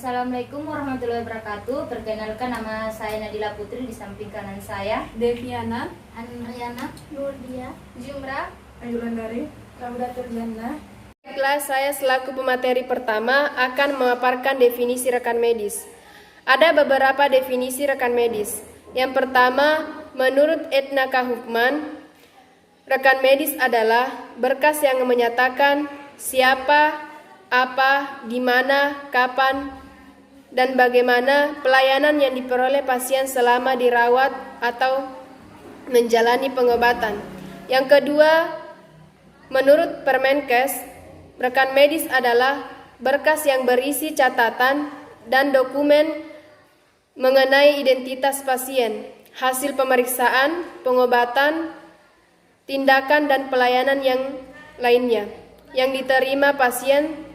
Assalamualaikum warahmatullahi wabarakatuh. Perkenalkan, nama saya Nadila Putri, di samping kanan saya Deviana, Anriana, Nurdia, Jumra, Ayulandari, Raudatul Jannah. Kelas saya selaku pemateri pertama akan memaparkan definisi rekan medis. Ada beberapa definisi rekan medis. Yang pertama, menurut Edna Kahukman, rekan medis adalah berkas yang menyatakan siapa, apa, di mana, kapan, dan bagaimana pelayanan yang diperoleh pasien selama dirawat atau menjalani pengobatan. Yang kedua, menurut Permenkes, rekan medis adalah berkas yang berisi catatan dan dokumen mengenai identitas pasien, hasil pemeriksaan, pengobatan, tindakan dan pelayanan yang lainnya yang diterima pasien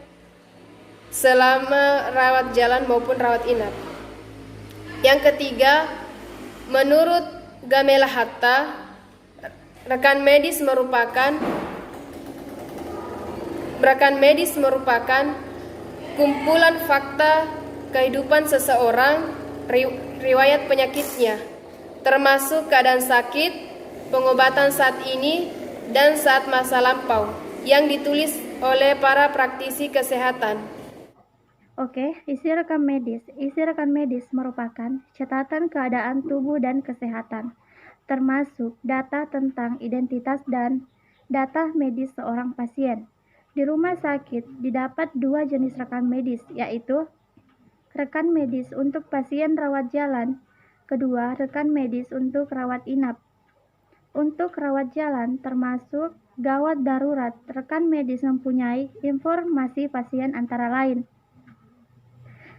selama rawat jalan maupun rawat inap. Yang ketiga, menurut Gamela Hatta, rekan medis merupakan kumpulan fakta kehidupan seseorang, riwayat penyakitnya, termasuk keadaan sakit, pengobatan saat ini, dan saat masa lampau, yang ditulis oleh para praktisi kesehatan. Oke, isi rekam medis. Isi rekam medis merupakan catatan keadaan tubuh dan kesehatan, termasuk data tentang identitas dan data medis seorang pasien. Di rumah sakit didapat dua jenis rekam medis, yaitu rekan medis untuk pasien rawat jalan, kedua rekan medis untuk rawat inap. Untuk rawat jalan termasuk gawat darurat, rekan medis mempunyai informasi pasien antara lain.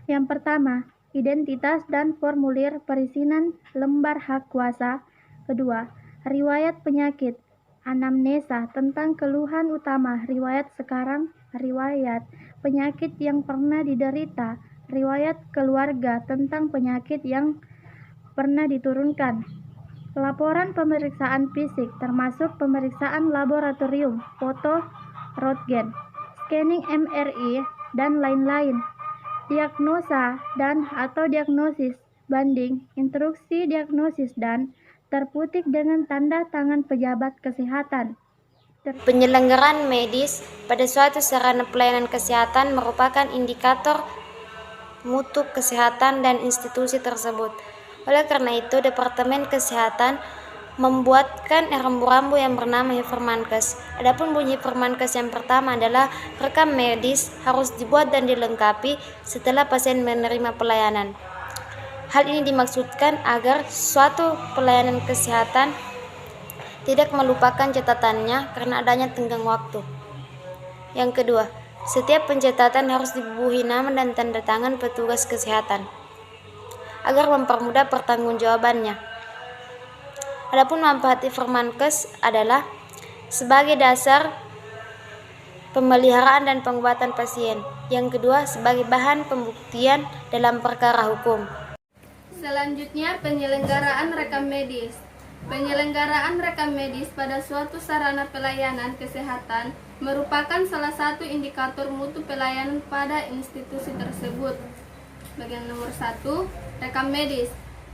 Yang pertama, identitas dan formulir perizinan lembar hak kuasa. Kedua, riwayat penyakit, anamnesa tentang keluhan utama, riwayat sekarang, riwayat penyakit yang pernah diderita, riwayat keluarga tentang penyakit yang pernah diturunkan, laporan pemeriksaan fisik termasuk pemeriksaan laboratorium, foto, röntgen, scanning MRI, dan lain-lain. Diagnosa dan atau diagnosis, banding, instruksi diagnosis, dan terputik dengan tanda tangan pejabat kesehatan. Penyelenggaraan medis pada suatu sarana pelayanan kesehatan merupakan indikator mutu kesehatan dan institusi tersebut. Oleh karena itu, Departemen Kesehatan membuatkan rambu-rambu yang bernama Permenkes. Adapun bunyi Permenkes yang pertama adalah rekam medis harus dibuat dan dilengkapi setelah pasien menerima pelayanan. Hal ini dimaksudkan agar suatu pelayanan kesehatan tidak melupakan catatannya karena adanya tenggang waktu. Yang kedua, setiap pencatatan harus dibubuhi nama dan tanda tangan petugas kesehatan agar mempermudah pertanggungjawabannya. Adapun manfaat Permenkes adalah sebagai dasar pemeliharaan dan pengobatan pasien. Yang kedua, sebagai bahan pembuktian dalam perkara hukum. Selanjutnya, penyelenggaraan rekam medis. Penyelenggaraan rekam medis pada suatu sarana pelayanan kesehatan merupakan salah satu indikator mutu pelayanan pada institusi tersebut. Bagian nomor 1, rekam medis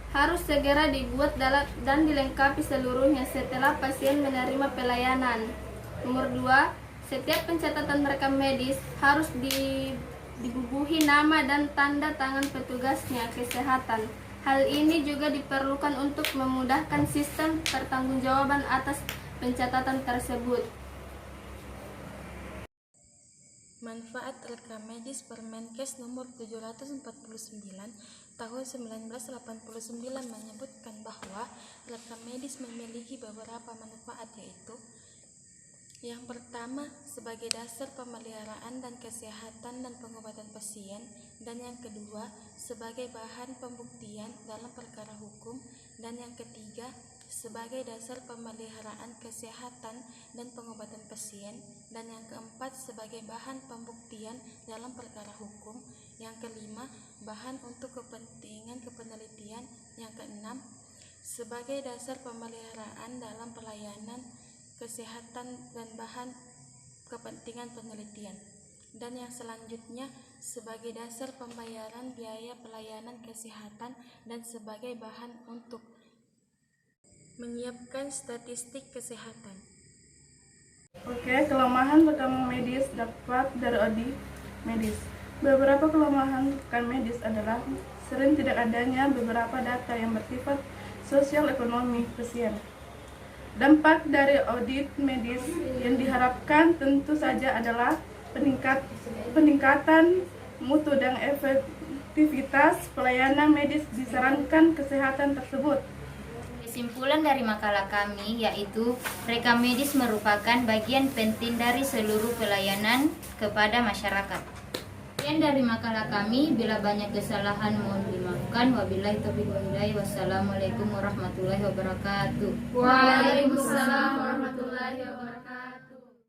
harus segera dibuat dan dilengkapi seluruhnya setelah pasien menerima pelayanan. Nomor 2, setiap pencatatan rekam medis harus dibubuhi nama dan tanda tangan petugasnya kesehatan. Hal ini juga diperlukan untuk memudahkan sistem pertanggungjawaban atas pencatatan tersebut. Manfaat rekam medis Permenkes nomor 749 tahun 1989 menyebutkan bahwa rekam medis memiliki beberapa manfaat, yaitu yang pertama, sebagai dasar pemeliharaan dan kesehatan dan pengobatan pasien, dan yang kedua, sebagai bahan pembuktian dalam perkara hukum, dan yang ketiga, sebagai dasar pemeliharaan kesehatan dan pengobatan pasien, dan yang keempat, sebagai bahan pembuktian dalam perkara hukum, yang kelima, bahan untuk kepentingan kepenelitian, yang keenam, sebagai dasar pemeliharaan dalam pelayanan kesehatan dan bahan kepentingan penelitian, dan yang selanjutnya sebagai dasar pembayaran biaya pelayanan kesehatan dan sebagai bahan untuk menyiapkan statistik kesehatan. Oke, kelemahan rekam medis dapat dari audit medis. Beberapa kelemahan rekam medis adalah sering tidak adanya beberapa data yang bersifat sosial ekonomi pasien. Dampak dari audit medis yang diharapkan tentu saja adalah peningkatan mutu dan efektivitas pelayanan medis disarankan kesehatan tersebut. Kesimpulan dari makalah kami yaitu rekam medis merupakan bagian penting dari seluruh pelayanan kepada masyarakat. Sekian dari makalah kami, bila banyak kesalahan mohon dimaafkan. Wabillahi taufiq wal hidayah. Wassalamualaikum warahmatullahi wabarakatuh. Waalaikumsalam warahmatullahi wabarakatuh.